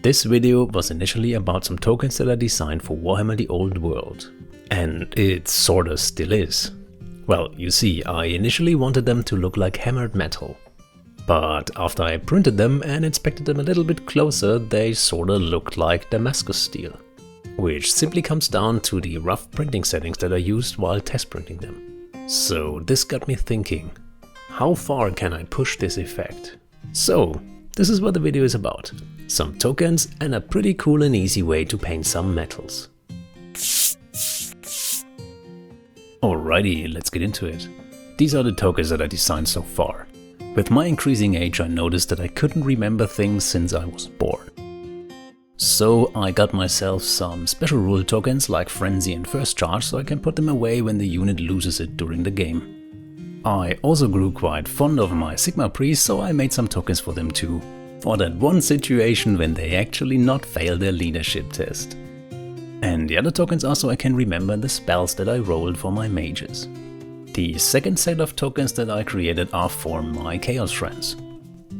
This video was initially about some tokens that I designed for Warhammer The Old World. And it sorta still is. Well, you see, I initially wanted them to look like hammered metal. But after I printed them and inspected them a little bit closer, they sorta looked like Damascus Steel. Which simply comes down to the rough printing settings that I used while test printing them. So this got me thinking, how far can I push this effect? So, this is what the video is about. Some tokens and a pretty cool and easy way to paint some metals. Alrighty, let's get into it. These are the tokens that I designed so far. With my increasing age, I noticed that I couldn't remember things since I was born. So I got myself some special rule tokens like Frenzy and First Charge so I can put them away when the unit loses it during the game. I also grew quite fond of my Sigma priests, so I made some tokens for them too. For that one situation when they actually not failed their leadership test. And the other tokens are so I can remember the spells that I rolled for my mages. The second set of tokens that I created are for my Chaos friends.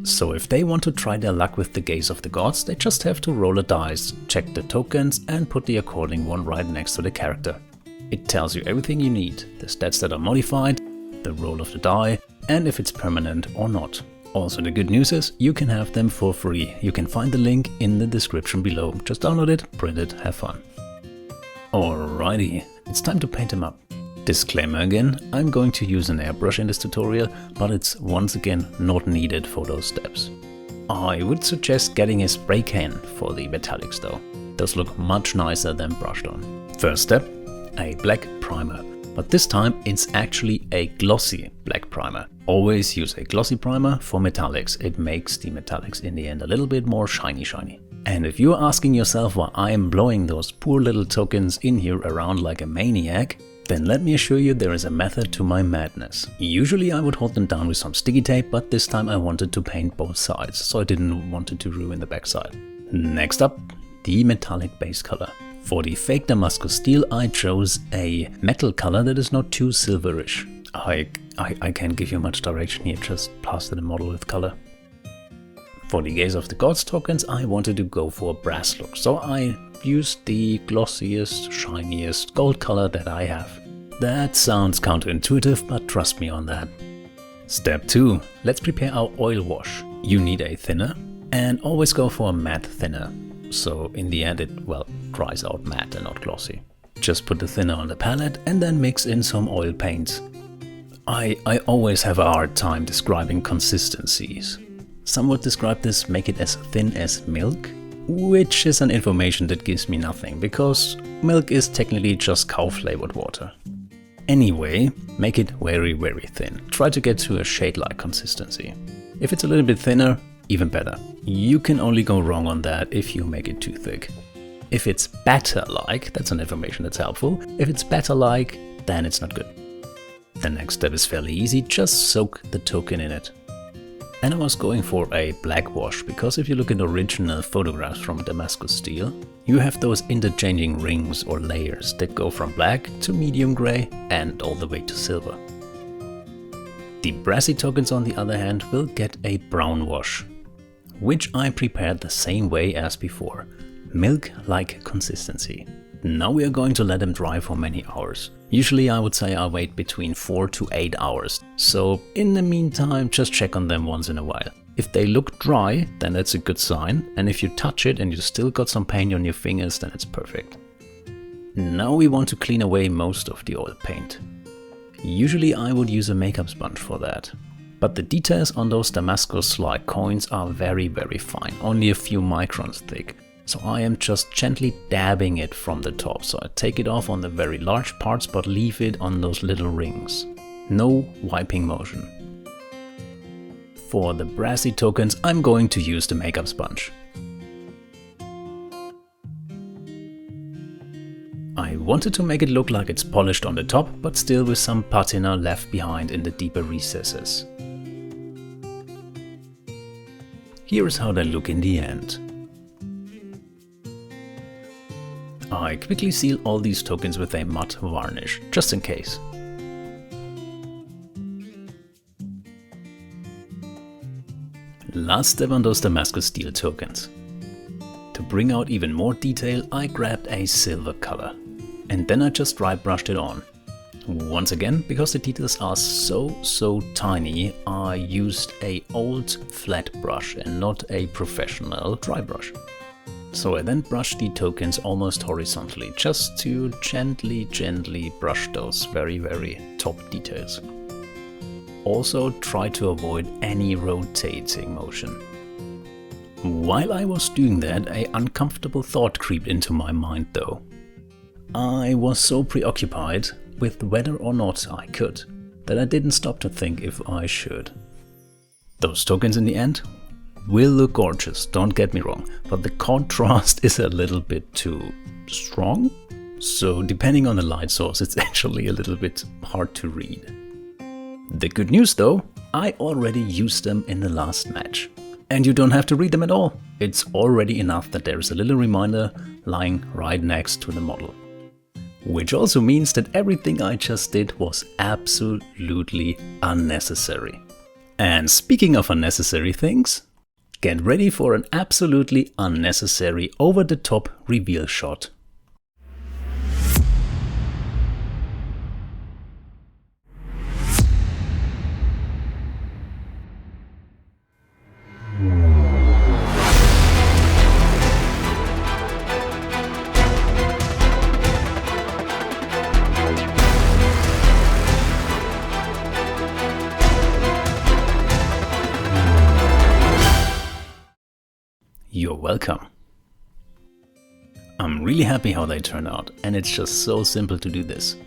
So if they want to try their luck with the Gaze of the Gods, they just have to roll a dice, check the tokens and put the according one right next to the character. It tells you everything you need, the stats that are modified, the roll of the die, and if it's permanent or not. Also the good news is, you can have them for free. You can find the link in the description below. Just download it, print it, have fun. Alrighty, it's time to paint them up. Disclaimer again, I'm going to use an airbrush in this tutorial, but it's once again not needed for those steps. I would suggest getting a spray can for the metallics though. Those look much nicer than brushed on. First step, a black primer. But this time it's actually a glossy black primer. Always use a glossy primer for metallics. It makes the metallics in the end a little bit more shiny. And if you're asking yourself why I am blowing those poor little tokens in here around like a maniac, then let me assure you there is a method to my madness. Usually I would hold them down with some sticky tape, but this time I wanted to paint both sides, so I didn't want it to ruin the backside. Next up, the metallic base color. For the fake Damascus Steel I chose a metal color that is not too silverish. I can't give you much direction here, just plaster the model with color. For the Gaze of the Gods tokens I wanted to go for a brass look, so I used the glossiest, shiniest gold color that I have. That sounds counterintuitive, but trust me on that. Step 2. Let's prepare our oil wash. You need a thinner and always go for a matte thinner. So in the end it, well, dries out matte and not glossy. Just put the thinner on the palette and then mix in some oil paints. I always have a hard time describing consistencies. Some would describe this, make it as thin as milk, which is an information that gives me nothing, because milk is technically just cow flavored water. Anyway, make it very thin. Try to get to a shade-like consistency. If it's a little bit thinner, even better. You can only go wrong on that if you make it too thick. If it's batter-like, that's an information that's helpful. If it's batter-like, then it's not good. The next step is fairly easy, just soak the token in it. And I was going for a black wash, because if you look at original photographs from Damascus Steel, you have those interchanging rings or layers that go from black to medium gray and all the way to silver. The brassy tokens on the other hand will get a brown wash, which I prepared the same way as before, milk-like consistency. Now we are going to let them dry for many hours. Usually I would say I wait between 4 to 8 hours, so in the meantime just check on them once in a while. If they look dry, then that's a good sign, and if you touch it and you still got some paint on your fingers, then it's perfect. Now we want to clean away most of the oil paint. Usually I would use a makeup sponge for that. But the details on those Damascus-like coins are very fine, only a few microns thick. So I am just gently dabbing it from the top, so I take it off on the very large parts but leave it on those little rings. No wiping motion. For the brassy tokens I'm going to use the makeup sponge. I wanted to make it look like it's polished on the top, but still with some patina left behind in the deeper recesses. Here is how they look in the end. I quickly seal all these tokens with a matte varnish, just in case. Last step on those Damascus Steel tokens. To bring out even more detail, I grabbed a silver color. And then I just dry brushed it on. Once again, because the details are so tiny, I used an old flat brush and not a professional dry brush. So I then brushed the tokens almost horizontally, just to gently brush those very top details. Also try to avoid any rotating motion. While I was doing that, an uncomfortable thought creeped into my mind though. I was so preoccupied with whether or not I could, that I didn't stop to think if I should. Those tokens in the end will look gorgeous, don't get me wrong, but the contrast is a little bit too strong. So depending on the light source, it's actually a little bit hard to read. The good news though, I already used them in the last match. And you don't have to read them at all. It's already enough that there is a little reminder lying right next to the model. Which also means that everything I just did was absolutely unnecessary. And speaking of unnecessary things, get ready for an absolutely unnecessary over-the-top reveal shot. You're welcome. I'm really happy how they turn out, and it's just so simple to do this.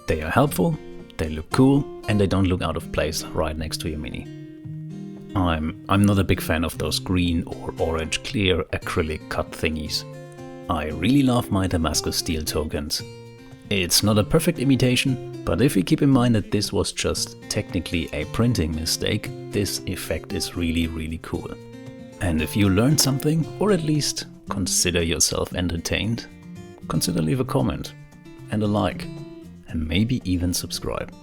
They are helpful, they look cool, and they don't look out of place right next to your mini. I'm not a big fan of those green or orange clear acrylic cut thingies. I really love my Damascus Steel tokens. It's not a perfect imitation, but if you keep in mind that this was just technically a printing mistake, this effect is really cool. And if you learned something, or at least consider yourself entertained, consider leave a comment and a like, and maybe even subscribe.